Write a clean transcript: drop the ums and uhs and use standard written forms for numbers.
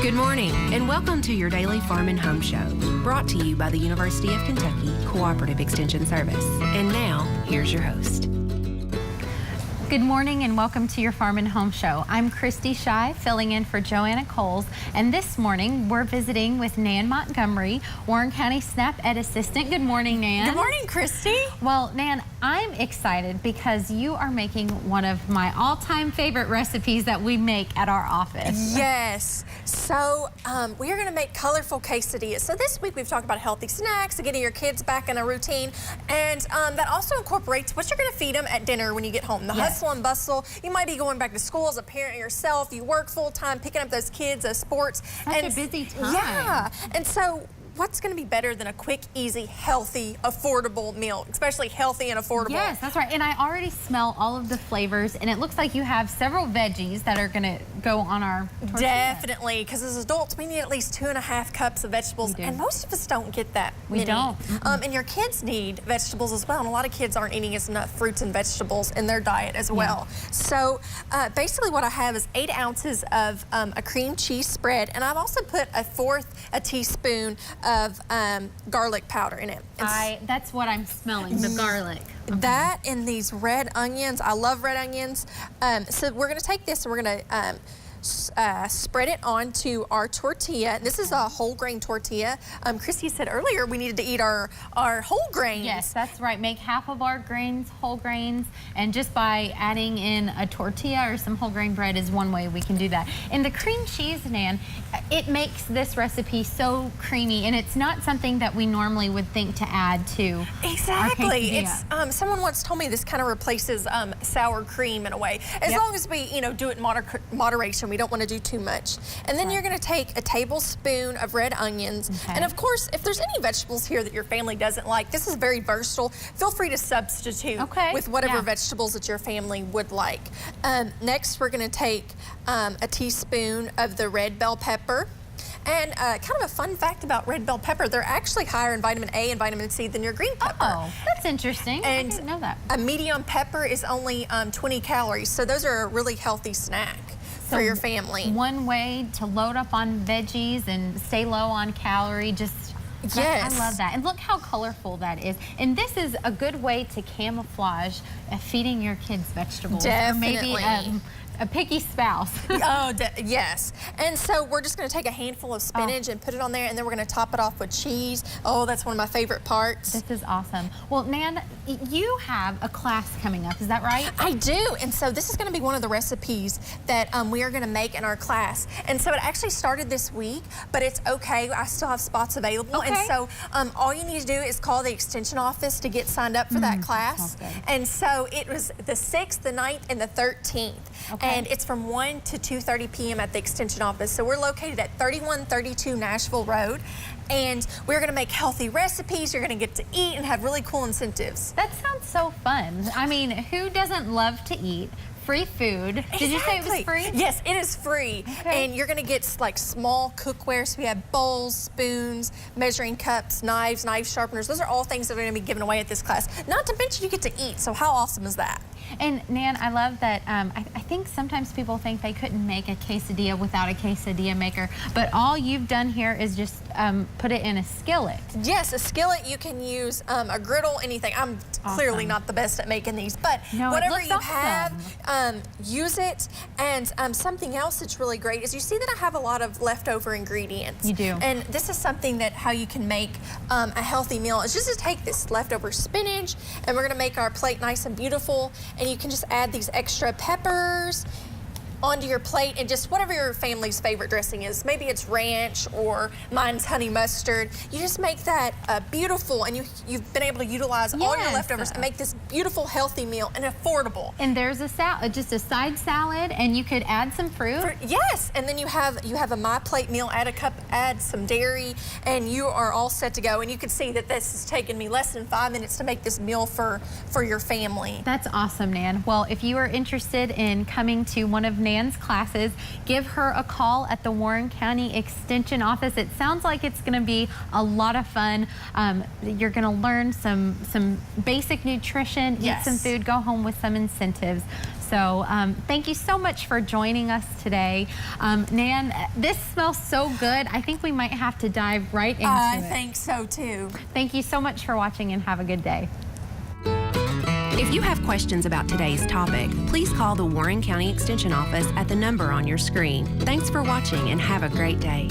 Good morning, and welcome to your daily Farm and Home Show, brought to you by the University of Kentucky Cooperative Extension Service. And now, here's your host. Good morning and welcome to your Farm and Home Show. I'm Kristi Shive, filling in for Joanna Coles, and this morning we're visiting with Nan Montgomery, Warren County SNAP Ed Assistant. Good morning, Nan. Good morning, Kristi. Well, Nan, I'm excited because you are making one of my all-time favorite recipes that we make at our office. Yes. So we are going to make colorful quesadillas. So this week we've talked about healthy snacks and getting your kids back in a routine, and that also incorporates what you're going to feed them at dinner when you get home. The hustle and bustle. You might be going back to school as a parent yourself. You work full time, picking up those kids, those sports. Such a busy time. Yeah. And so what's going to be better than a quick, easy, healthy, affordable meal, especially healthy and affordable? Yes, that's right. And I already smell all of the flavors, and it looks like you have several veggies that are going to go on our tortilla. Definitely, because as adults, we need at least 2.5 cups of vegetables, and most of us don't get that many. We don't. And your kids need vegetables as well, and a lot of kids aren't eating enough fruits and vegetables in their diet as well. So basically what I have is 8 ounces of a cream cheese spread, and I've also put a 1/4 teaspoon of garlic powder in it. That's what I'm smelling, the garlic. Okay. That and these red onions. I love red onions. So we're going to take this and we're going to spread it onto our tortilla. This is a whole grain tortilla. Kristi said earlier we needed to eat our whole grains. Yes, that's right. Make half of our grains whole grains, and just by adding in a tortilla or some whole grain bread is one way we can do that. And the cream cheese, Nan, it makes this recipe so creamy, and it's not something that we normally would think to add to our quesadilla. It's someone once told me this kind of replaces sour cream in a way, as long as we do it in moderation. We don't want to do too much. And then you're going to take a tablespoon of red onions. And of course, if there's any vegetables here that your family doesn't like, this is very versatile. Feel free to substitute with whatever vegetables that your family would like. Next, we're going to take a teaspoon of the red bell pepper. And kind of a fun fact about red bell pepper, they're actually higher in vitamin A and vitamin C than your green pepper. Oh, that's interesting. And I didn't know that. A medium pepper is only 20 calories, so those are a really healthy snack for your family. One way to load up on veggies and stay low on calorie, I love that. And look how colorful that is. And this is a good way to camouflage feeding your kids vegetables. Definitely. Or maybe a picky spouse. Yes. And so we're just going to take a handful of spinach and put it on there, and then we're going to top it off with cheese. Oh, that's one of my favorite parts. This is awesome. Well, Nan, you have a class coming up, is that right? I do. And so this is going to be one of the recipes that we are going to make in our class. And so it actually started this week, but it's okay. I still have spots available. Okay. And so all you need to do is call the extension office to get signed up for that class. And so it was the 6th, the 9th, and the 13th. Okay. And it's from 1 to 2:30 p.m. at the extension office. So we're located at 3132 Nashville Road. And we're going to make healthy recipes. You're going to get to eat and have really cool incentives. That sounds so fun. I mean, who doesn't love to eat? Free food. Did you say it was free? Yes, it is free. Okay. And you're going to get like small cookware. So we have bowls, spoons, measuring cups, knives, knife sharpeners. Those are all things that are going to be given away at this class. Not to mention you get to eat. So how awesome is that? And Nan, I love that. I think sometimes people think they couldn't make a quesadilla without a quesadilla maker, but all you've done here is just put it in a skillet. Yes, a skillet. You can use a griddle, anything. I'm clearly not the best at making these, but whatever you have, use it. And something else that's really great is you see that I have a lot of leftover ingredients. You do. And this is something that how you can make a healthy meal is just to take this leftover spinach, and we're going to make our plate nice and beautiful. And you can just add these extra peppers onto your plate, and just whatever your family's favorite dressing is. Maybe it's ranch or mine's honey mustard. You just make that beautiful, and you've been able to utilize all your leftovers and make this beautiful, healthy meal and affordable. And there's a salad, just a side salad, and you could add some fruit. Yes, and then you have a My Plate meal. Add a cup, add some dairy, and you are all set to go. And you can see that this has taken me less than 5 minutes to make this meal for your family. That's awesome, Nan. Well, if you are interested in coming to one of Nan's classes, give her a call at the Warren County Extension Office. It sounds like it's going to be a lot of fun. You're going to learn some basic nutrition, eat some food, go home with some incentives. So thank you so much for joining us today. Nan, this smells so good. I think we might have to dive right into it. I think so too. Thank you so much for watching and have a good day. If you have questions about today's topic, please call the Warren County Extension Office at the number on your screen. Thanks for watching and have a great day.